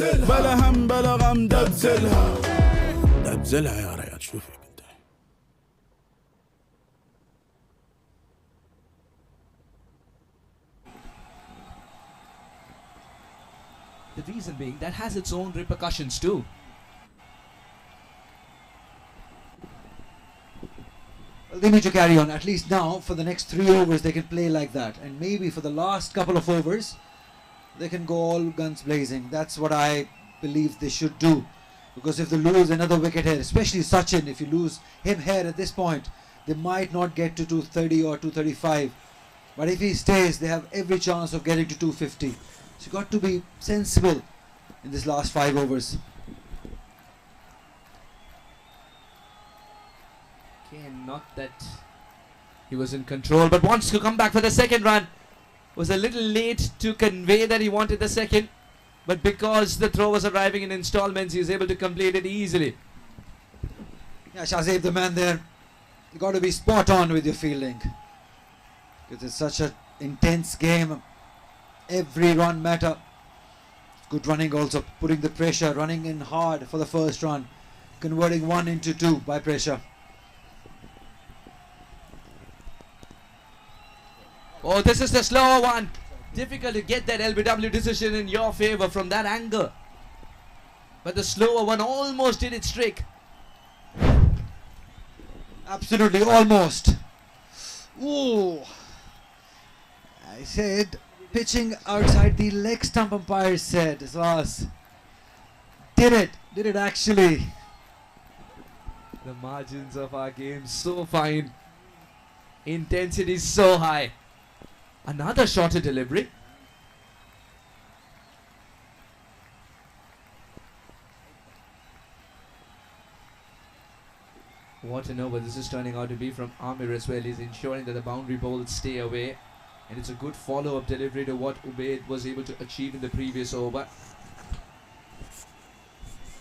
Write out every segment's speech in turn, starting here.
بلا هم بلا غم دبزلها دبزلها يا ريال شو فيك انت. The reason being that has its own repercussions too. Well, they need to carry on. At least now, for the next 3 overs, they can play like that. And maybe for the last couple of overs, they can go all guns blazing. That's what I believe they should do. Because if they lose another wicket here, especially Sachin, if you lose him here at this point, they might not get to 230 or 235. But if he stays, they have every chance of getting to 250. So you've got to be sensible in this last 5 overs. Again, not that he was in control, but wants to come back for the second run. Was a little late to convey that he wanted the second, but because the throw was arriving in installments, he is able to complete it easily. Yeah, Shahzaib, the man there, you got to be spot on with your fielding. Because it's such an intense game. Every run matter. Good running also, putting the pressure, running in hard for the first run, converting 1 into 2 by pressure. Oh, this is the slower one. Difficult to get that LBW decision in your favor from that angle. But the slower one almost did its trick. Absolutely, almost. Ooh. I said, pitching outside the leg stump, umpire said. Swas. Did it actually. The margins of our game so fine. Intensity so high. Another shorter delivery. What an over this is turning out to be from Amir as well. He's ensuring that the boundary balls stay away. And it's a good follow-up delivery to what Ubaid was able to achieve in the previous over.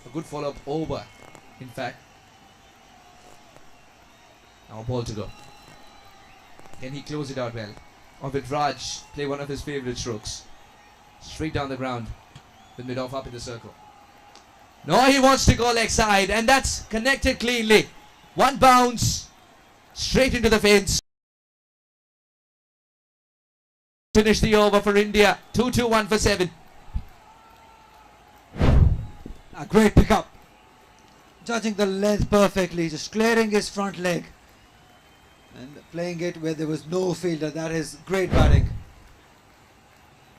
A good follow-up over, in fact. Now a ball to go. Can he close it out well? Or will Raj play one of his favourite strokes? Straight down the ground with mid-off up in the circle. No, he wants to go leg side, and that's connected cleanly. One bounce, straight into the fence. Finish the over for India. 2-2-1 for 7. A great pickup. Judging the length perfectly, just clearing his front leg. And playing it where there was no fielder. That is great batting.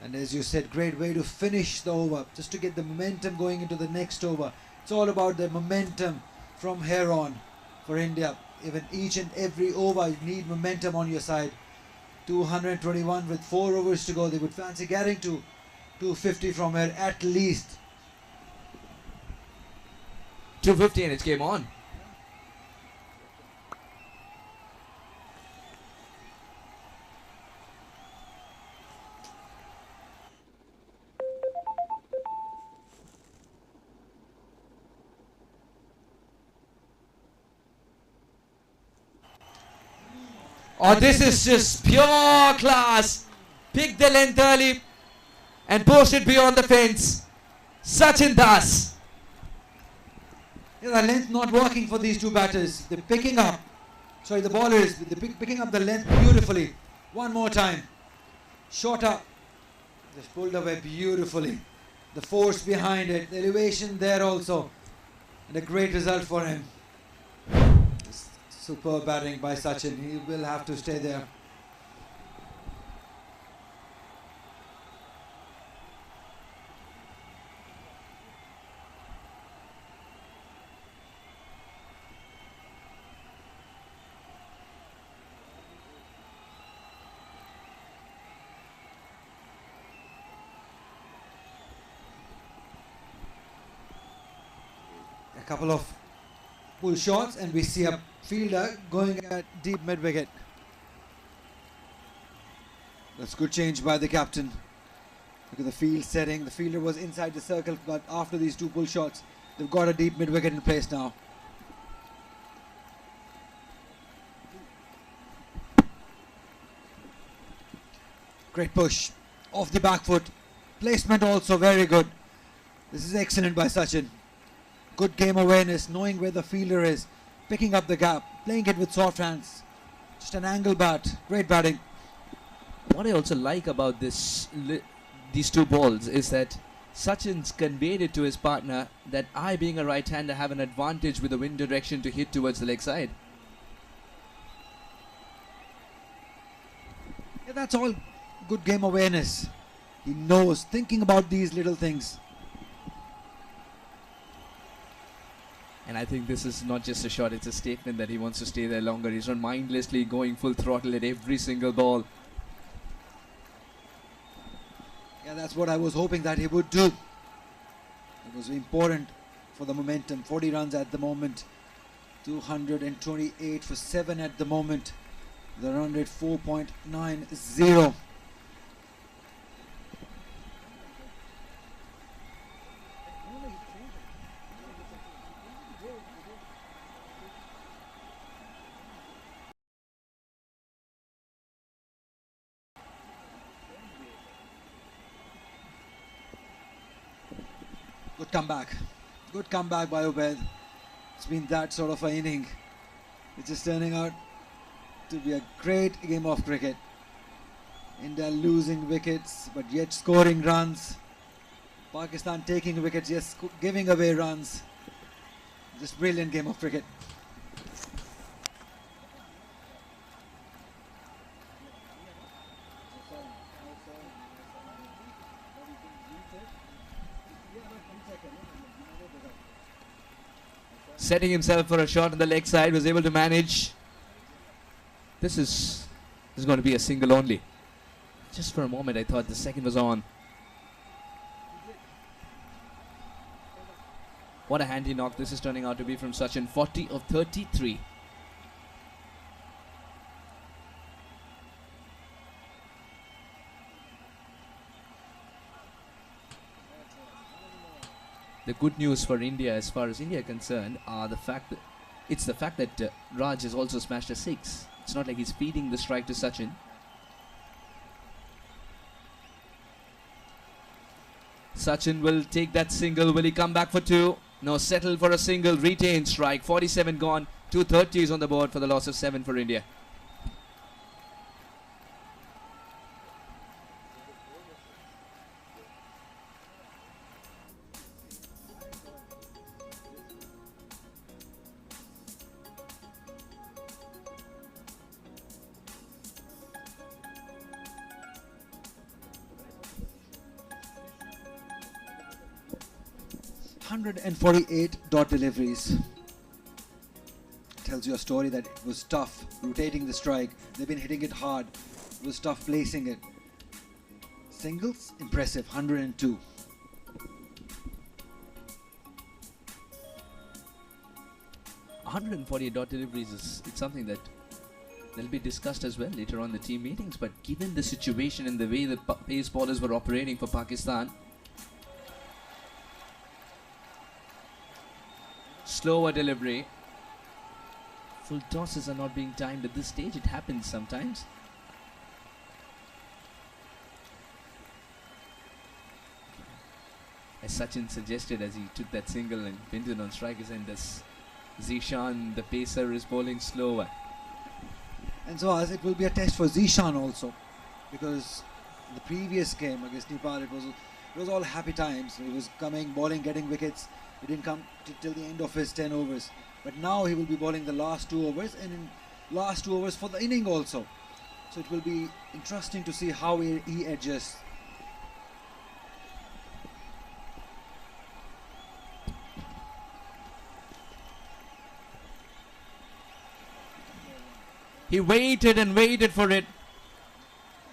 And as you said, great way to finish the over, just to get the momentum going into the next over. It's all about the momentum from here on for India. Even each and every over, you need momentum on your side. 221 with 4 overs to go. They would fancy getting to 250 from here at least. 250 and it's game on. Oh, this is just pure class. Pick the length early and push it beyond the fence. Sachin Das. Yeah, the length not working for these two batters. They're picking up. Sorry, the bowlers. They're picking up the length beautifully. One more time. Shorter. Just pulled away beautifully. The force behind it. The elevation there also. And a great result for him. Superb batting by Sachin. He will have to stay there. A couple of pull shots and we see a fielder going at deep mid-wicket. That's good change by the captain. Look at the field setting. The fielder was inside the circle, but after these 2 pull shots, they've got a deep mid-wicket in place now. Great push. Off the back foot. Placement also very good. This is excellent by Sachin. Good game awareness, knowing where the fielder is, picking up the gap, playing it with soft hands. Just an angle bat. Great batting. What I also like about these two balls is that Sachin's conveyed it to his partner that I, being a right-hander, have an advantage with the wind direction to hit towards the leg side. Yeah, that's all good game awareness. He knows, thinking about these little things. And I think this is not just a shot, it's a statement that he wants to stay there longer. He's not mindlessly going full throttle at every single ball. Yeah, that's what I was hoping that he would do. It was important for the momentum. 40 runs at the moment. 228 for 7 at the moment. The run rate 4.90. Good comeback. Good comeback by Obed. It's been that sort of an inning. It's just turning out to be a great game of cricket. India losing wickets but yet scoring runs. Pakistan taking wickets, yes, giving away runs. Just brilliant game of cricket. Setting himself for a shot on the leg side, was able to manage. This is going to be a single only. Just for a moment I thought the second was on. What a handy knock this is turning out to be from Sachin. 40 of 33. The good news for India, as far as India are concerned, are the fact that Raj has also smashed a 6. It's not like he's feeding the strike to Sachin. Sachin will take that single. Will he come back for 2? No, settle for a single. Retain strike. 47 gone. 230s on the board for the loss of 7 for India. .148 dot deliveries. Tells you a story that it was tough rotating the strike. They've been hitting it hard. It was tough placing it. Singles, impressive, 102. .148 deliveries it's something that will be discussed as well later on in the team meetings. But given the situation and the way the pace bowlers were operating for Pakistan, slower delivery. Full tosses are not being timed at this stage. It happens sometimes. As Sachin suggested as he took that single and pinned it on strikers, and this Zishan, the pacer, is bowling slower. And so as it will be a test for Zishan also, because the previous game against Nepal it was all happy times. He was coming, bowling, getting wickets. He didn't come till the end of his 10 overs. But now he will be bowling the last 2 overs, and in last 2 overs for the inning also. So it will be interesting to see how he adjusts. He waited and waited for it.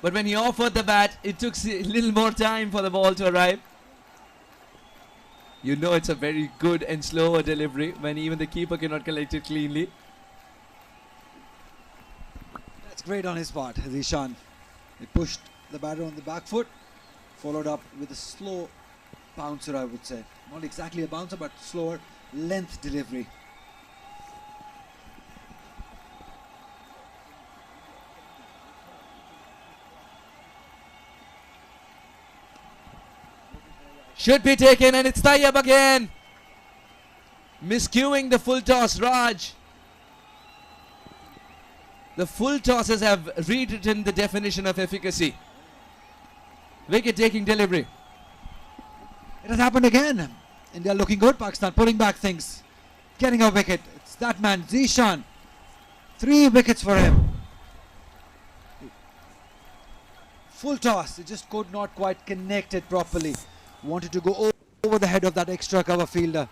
But when he offered the bat, it took a little more time for the ball to arrive. You know it's a very good and slower delivery when even the keeper cannot collect it cleanly. That's great on his part, Zishan. He pushed the batter on the back foot, followed up with a slow bouncer, I would say. Not exactly a bouncer, but slower length delivery. Should be taken, and it's Tayyab again. Miscuing the full toss, Raj. The full tosses have rewritten the definition of efficacy. Wicket-taking delivery. It has happened again. India looking good. Pakistan pulling back things. Getting a wicket. It's that man, Zishan. 3 wickets for him. Full toss. It just could not quite connect it properly. Wanted to go over the head of that extra cover fielder.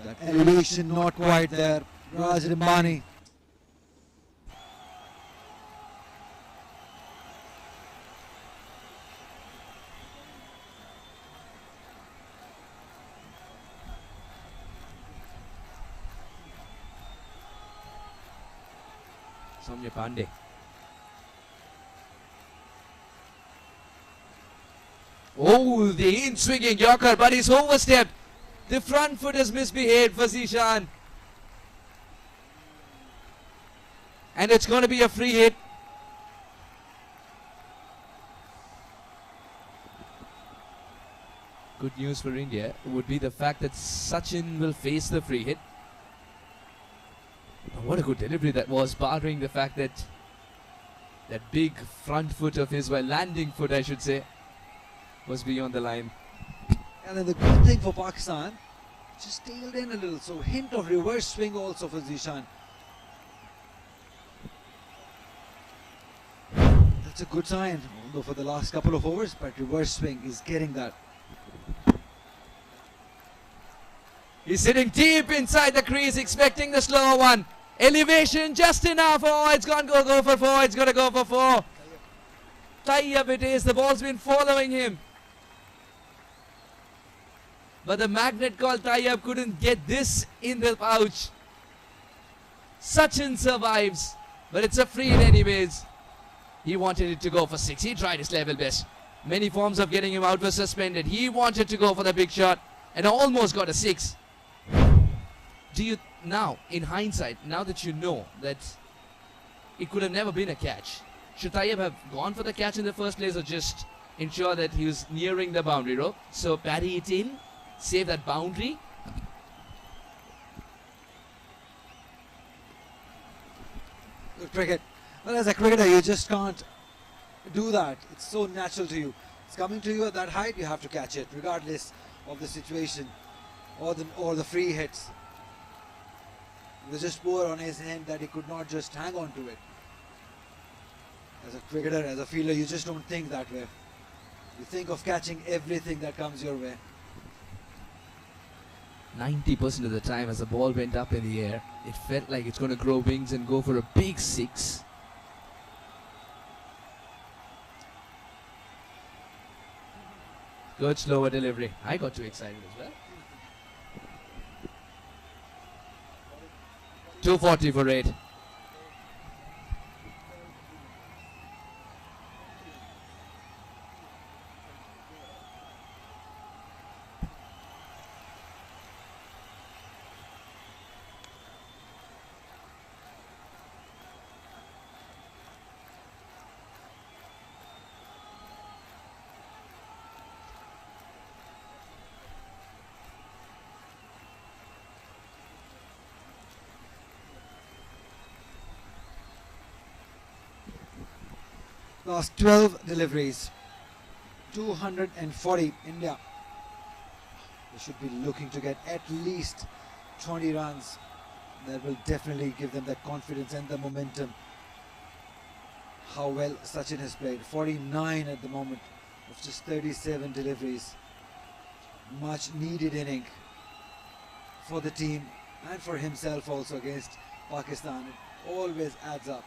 That elevation not quite there. Raj Rimbani. Soumya Pandey. Oh, the in-swinging Yorker, but he's overstepped. The front foot has misbehaved for Zishan. And it's going to be a free hit. Good news for India would be the fact that Sachin will face the free hit. What a good delivery that was, barring the fact that that big front foot of his, well, landing foot I should say, was beyond the line. And then the good thing for Pakistan, just tailed in a little, so hint of reverse swing also for Zishan. That's a good sign, although for the last couple of overs, but reverse swing is getting that. He's sitting deep inside the crease, expecting the slower one. Elevation just enough. Oh, it's gone go for 4. It's going to go for 4. Tayyab it is. The ball's been following him. But the magnet called Tayyab couldn't get this in the pouch. Sachin survives. But it's a free hit anyways. He wanted it to go for 6. He tried his level best. Many forms of getting him out were suspended. He wanted to go for the big shot and almost got a 6. Do you now, in hindsight, now that you know that it could have never been a catch, should Tayyab have gone for the catch in the first place or just ensure that he was nearing the boundary rope? So parry it in, save that boundary. Good cricket. Well, as a cricketer, you just can't do that. It's so natural to you. It's coming to you at that height, you have to catch it, regardless of the situation or the free hits. It was just poor on his end that he could not just hang on to it. As a cricketer, as a fielder, you just don't think that way. You think of catching everything that comes your way. 90% of the time as the ball went up in the air, it felt like it's going to grow wings and go for a big 6. Good slower delivery. I got too excited as well. 240 for 8. Last 12 deliveries. 240 India. They should be looking to get at least 20 runs. That will definitely give them that confidence and the momentum. How well Sachin has played. 49 at the moment of just 37 deliveries. Much needed inning for the team and for himself also against Pakistan. It always adds up.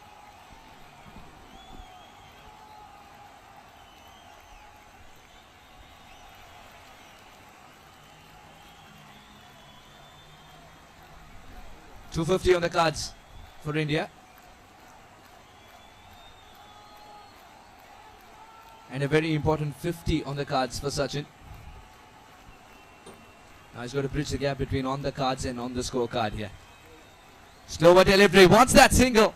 .250 on the cards. for India. And a very important 50 on the cards for Sachin. Now he's got to bridge the gap between on the cards and on the scorecard here. Slower delivery, wants that single.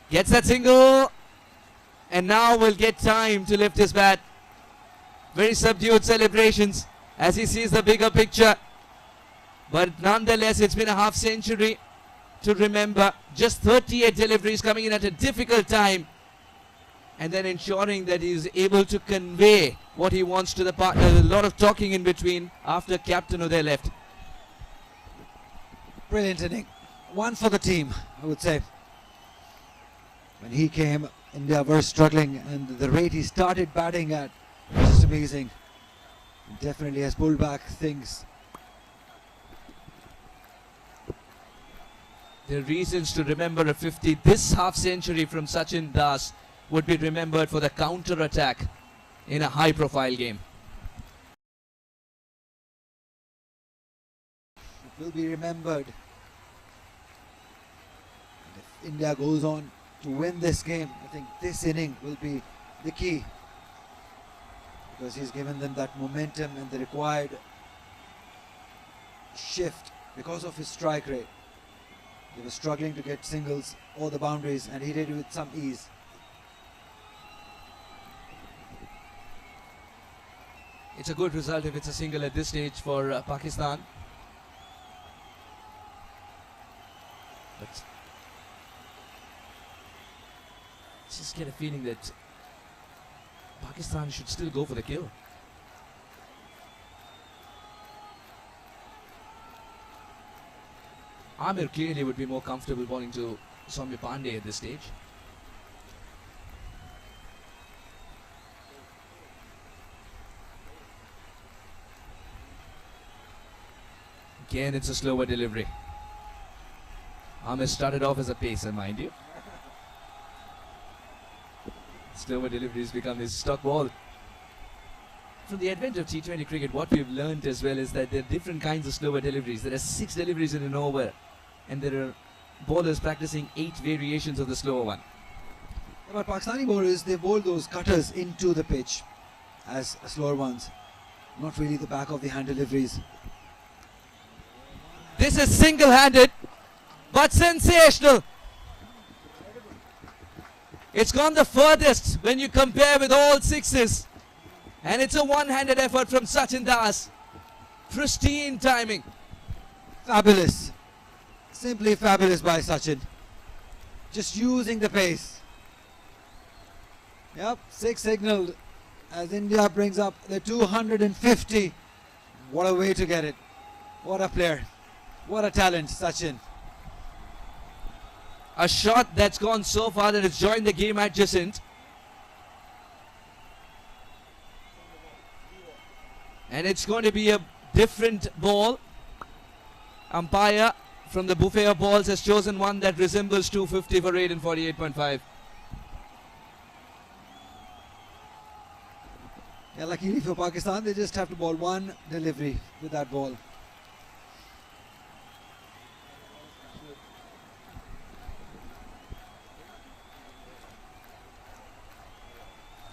Gets that single. And now will get time to lift his bat. Very subdued celebrations as he sees the bigger picture. But nonetheless, it's been a half century to remember. Just 38 deliveries coming in at a difficult time. And then ensuring that he is able to convey what he wants to the partner. A lot of talking in between after Captain Uday left. Brilliant inning. One for the team, I would say. When he came, India were struggling, and the rate he started batting at was just amazing. He definitely has pulled back things. The reasons to remember a 50 this half century from Sachin Das would be remembered for the counter attack in a high profile game. It will be remembered. And if India goes on to win this game, I think this inning will be the key, because he's given them that momentum and the required shift because of his strike rate. They were struggling to get singles or the boundaries, and he did it with some ease. It's a good result if it's a single at this stage for Pakistan. But I just get a feeling that Pakistan should still go for the kill. Amir clearly would be more comfortable bowling to Soumya Pandey at this stage. Again, it's a slower delivery. Amir started off as a pacer, mind you. Slower deliveries become his stock ball. From the advent of T20 cricket, what we've learned as well is that there are different kinds of slower deliveries. There are 6 deliveries in an over, and there are bowlers practicing 8 variations of the slower one. Yeah, but Pakistani bowlers, they bowl those cutters into the pitch as slower ones, not really the back of the hand deliveries. This is single-handed, but sensational. It's gone the furthest when you compare with all 6s. And it's a one-handed effort from Sachin Das. Pristine timing. Fabulous. Simply fabulous by Sachin. Just using the pace. Yep, 6 signaled as India brings up the 250. What a way to get it. What a player. What a talent, Sachin. A shot that's gone so far that it's joined the game adjacent. And it's going to be a different ball. Umpire from the buffet of balls has chosen one that resembles 250 for 8 and 48.5. Yeah, luckily for Pakistan, they just have to bowl one delivery with that ball.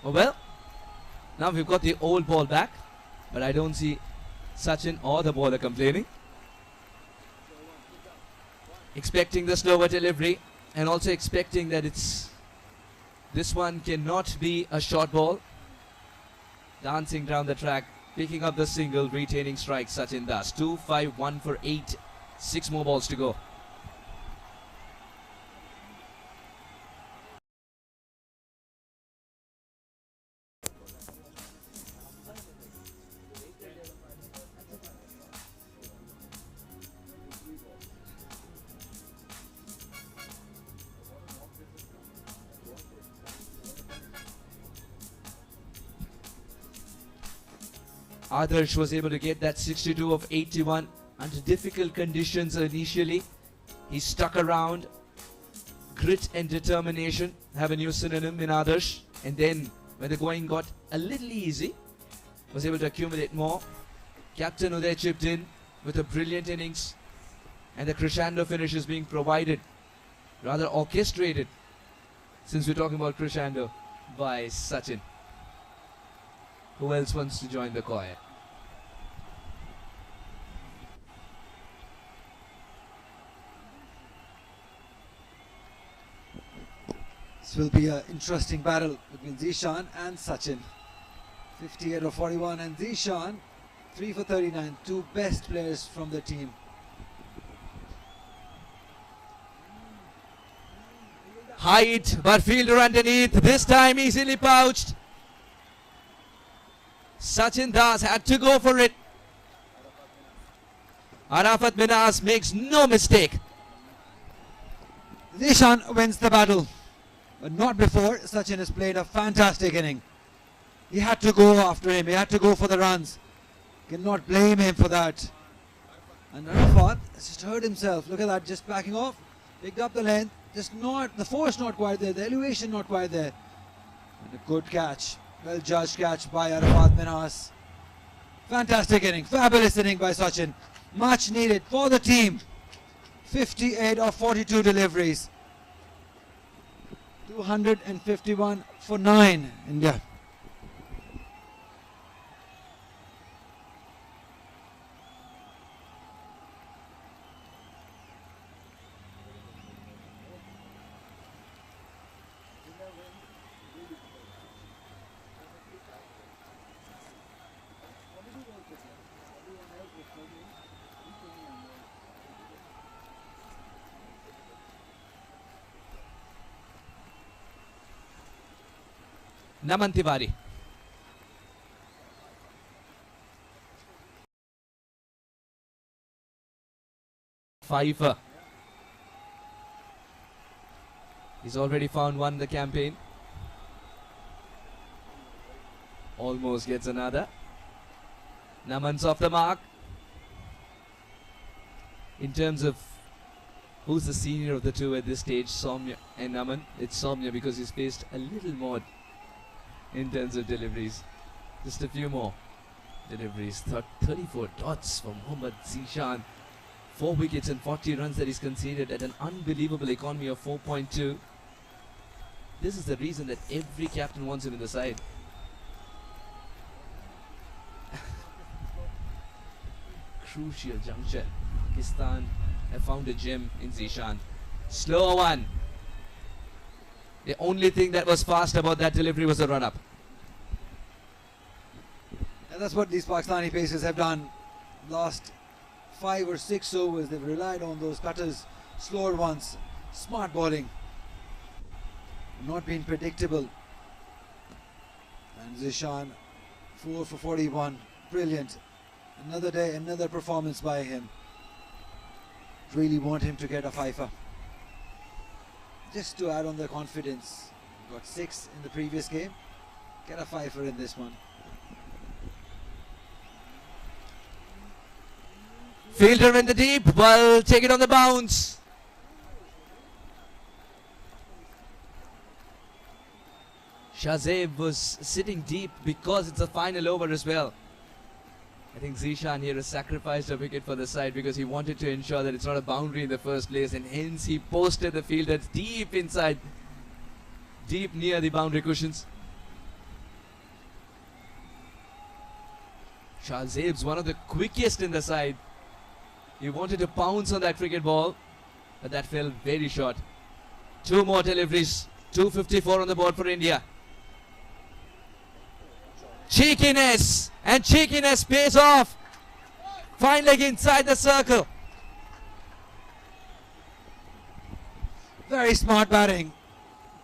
Oh well, now we've got the old ball back, but I don't see Sachin or the bowler complaining. Expecting the slower delivery, and also expecting that this one cannot be a short ball. Dancing down the track, picking up the single, retaining strike. Sachin Das. 2-5-1 for 8. 6 more balls to go. Adarsh was able to get that 62 of 81 under difficult conditions initially. He stuck around. Grit and determination have a new synonym in Adarsh. And then when the going got a little easy, was able to accumulate more. Captain Uday chipped in with a brilliant innings. And the crescendo finish is being provided, rather orchestrated, since we're talking about crescendo, by Sachin. Who else wants to join the choir? This will be an interesting battle between Zishan and Sachin. 58 of 41, and Zishan 3 for 39, two best players from the team. Height, but fielder underneath, this time easily pouched. Sachin Das had to go for it. Arafat Minhas makes no mistake. Zishan wins the battle, but not before. Sachin has played a fantastic inning. He had to go after him, he had to go for the runs. Cannot blame him for that. And Arafat has just hurt himself. Look at that, just backing off. Picked up the length, just not, the force not quite there, the elevation not quite there. And a good catch, well judged catch by Arafat Minhas. Fantastic inning, fabulous inning by Sachin. Much needed for the team. 58 of 42 deliveries. 251 for 9, India. Naman Tiwari. Fifer. He's already found one in the campaign. Almost gets another. Naman's off the mark. In terms of who's the senior of the two at this stage, Soumya and Naman, it's Soumya because he's faced a little more in terms of deliveries. Just a few more deliveries. 34 dots for Mohammad Zishan. 4 wickets and 40 runs that he's conceded at an unbelievable economy of 4.2. This is the reason that every captain wants him in the side. Crucial juncture. Pakistan have found a gem in Zishan. Slower one. The only thing that was fast about that delivery was the run-up. And that's what these Pakistani pacers have done. Last 5 or 6 overs, they've relied on those cutters, slower ones, smart bowling. Not been predictable. And Zishan, 4 for 41, brilliant. Another day, another performance by him. Really want him to get a fifer. Just to add on the confidence. Got 6 in the previous game. Get a fifer in this one. Fielder in the deep, well, take it on the bounce. Shahzeb was sitting deep because it's a final over as well. I think Zishan here has sacrificed a wicket for the side because he wanted to ensure that it's not a boundary in the first place, and hence he posted the fielder deep inside, deep near the boundary cushions. Shahzeb's one of the quickest in the side. He wanted to pounce on that cricket ball, but that fell very short. 2 more deliveries, 254 on the board for India. Cheekiness, and cheekiness pays off. Fine leg inside the circle. Very smart batting.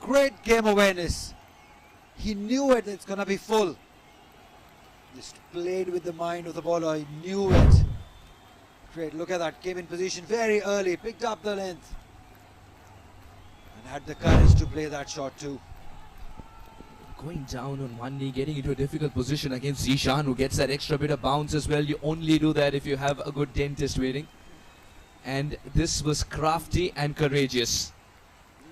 Great game awareness. He knew it, it's going to be full. Just played with the mind of the bowler. He knew it. Great, look at that. Came in position very early, picked up the length, and had the courage to play that shot too. Going down on one knee, getting into a difficult position against Zishan, who gets that extra bit of bounce as well. You only do that if you have a good dentist waiting. And this was crafty and courageous.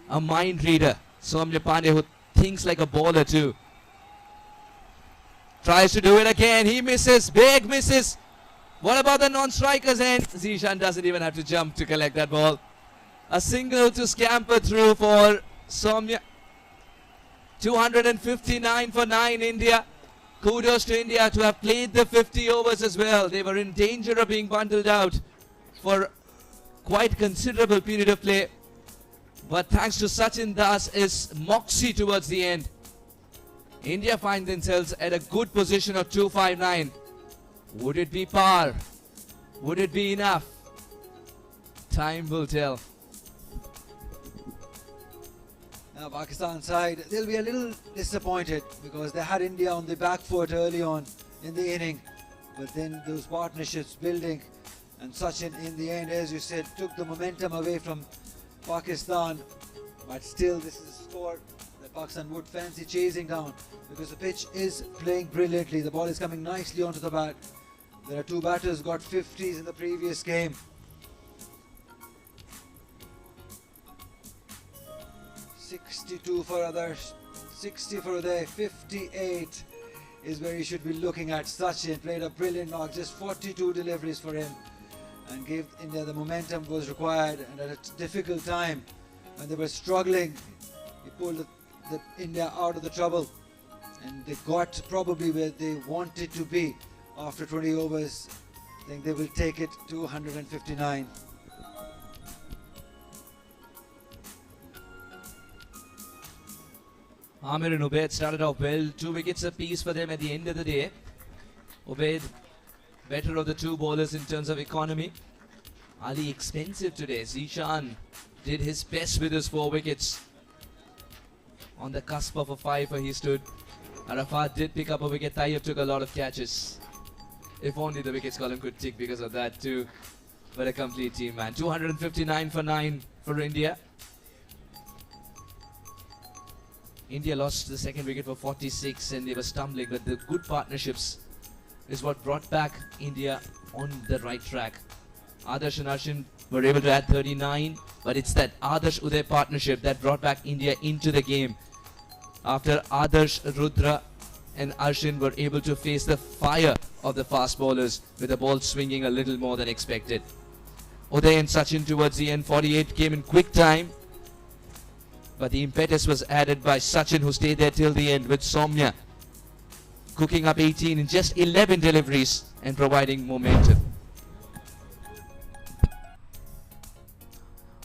A mind reader, Soumya Pandey, who thinks like a bowler too. Tries to do it again. He misses, big misses. What about the non-strikers end? Zishan doesn't even have to jump to collect that ball. A single to scamper through for Soumya. 259 for 9 India. Kudos to India to have played the 50 overs as well. They were in danger of being bundled out for quite considerable period of play. But thanks to Sachin Das' moxie towards the end, India find themselves at a good position of 259. Would it be par? Would it be enough? Time will tell. Now Pakistan side, they'll be a little disappointed because they had India on the back foot early on in the inning. But then those partnerships building, and Sachin in the end, as you said, took the momentum away from Pakistan. But still, this is a score that Pakistan would fancy chasing down because the pitch is playing brilliantly. The ball is coming nicely onto the bat. There are two batters got 50s in the previous game. .62 for others, 60 for Uday, 58 is where he should be looking at. Sachin played a brilliant knock, just 42 deliveries for him, and gave India the momentum was required. And at a difficult time when they were struggling, he pulled the India out of the trouble, and they got probably where they wanted to be after 20 overs. I think they will take it to 159. Amir and Ubaid started off well. 2 wickets apiece for them at the end of the day. Ubaid, better of the two bowlers in terms of economy. Ali expensive today. Zishan did his best with his 4 wickets. On the cusp of a 5 where he stood. Arafat did pick up a wicket. Tayyab took a lot of catches. If only the wickets column could tick because of that too. But a complete team, man. 259 for 9 for India. India lost the second wicket for 46 and they were stumbling, but the good partnerships is what brought back India on the right track. Adarsh and Arshin were able to add 39, but it's that Adarsh-Uday partnership that brought back India into the game. After Adarsh, Rudra and Arshin were able to face the fire of the fast bowlers with the ball swinging a little more than expected. Uday and Sachin towards the end, 48 came in quick time. But the impetus was added by Sachin, who stayed there till the end, with Soumya cooking up 18 in just 11 deliveries and providing momentum.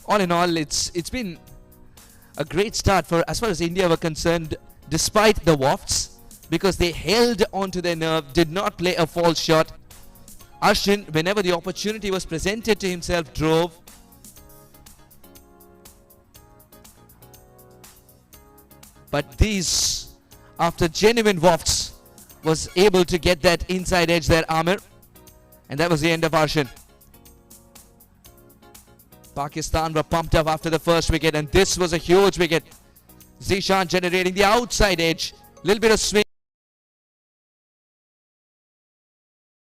All in all, it's been a great start for as far as India were concerned, despite the wafts, because they held on to their nerve, did not play a false shot. Arshin, whenever the opportunity was presented to himself, drove. But these, after genuine wafts, was able to get that inside edge there, Amir. And that was the end of Arshin. Pakistan were pumped up after the first wicket, and this was a huge wicket. Zishan generating the outside edge. Little bit of swing.